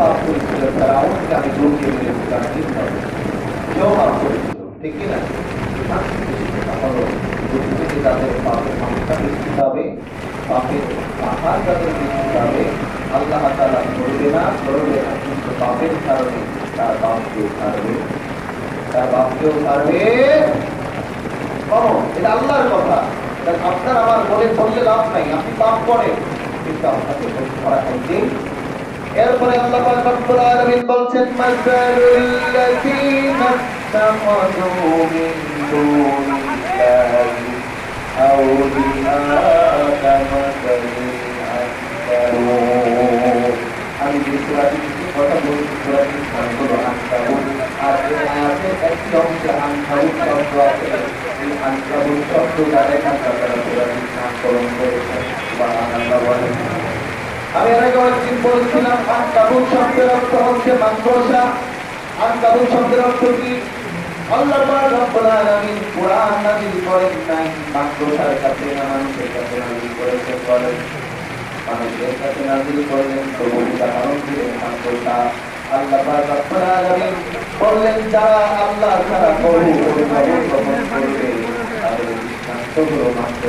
পাপ করেছিল, ফেরাউনকে আমি ডুবিয়ে মেরেছিলাম, কেউ পাপ করেছিল, ঠিক কিনা? হলো পৃথিবীতে তাদের পাপের সংখ্যা বৃদ্ধি পাবে, পাপের আহার তাদের বৃদ্ধি পাবে, আল্লাহ তাআলা করবে না, কিন্তু পাপের কারণে তার বাপকেও ছাড়বে, তার বাপকেও ছাড়বে। এটা আল্লাহর কথা, আপনার আমার বললে লাভ নাই। আপনি পাপ করেন কিন্তু আপনাকে ধরা খাইতে। এরপরে আল্লাহ পাক রব্বুল আলামিন বলছেন, মাসালুল লাযীনা তাখাযু মিন দুনিল্লাহি আউলিয়া কামাসালিল আনকাবুত। আমি যে সূরাটি কথা বলছি সূরাটি হলো আনকাবুত, আর এই আয়াতের একটি অংশে আনকাবুত শব্দ আছে। এই আনকাবুত শব্দ দ্বারা তারা সূরাটির নামকরণ করেছেন। সুবহানাল্লাহ বলেন। আমি আগে বলছিলাম আনকাবুত শব্দের অর্থ হচ্ছে মাকড়সা। আনকাবুত শব্দের অর্থ কি? আল্লাহ পাক রব্বুল আলামিন কুরআন নাযিল করেন নাই মাকড়সার কাছে না মানুষের কাছে নাযিল করেছেন, বলেন মানুষের কাছে নাযিল করলেন। তো উদাহরণ দিলেন মাকড়সা। আল্লাহ পাক রব্বুল আলামিন বললেন যারা আল্লাহ ছাড়া প্রভু গ্রহণ করবে তাদের দৃষ্টান্ত হলো মাকড়সা।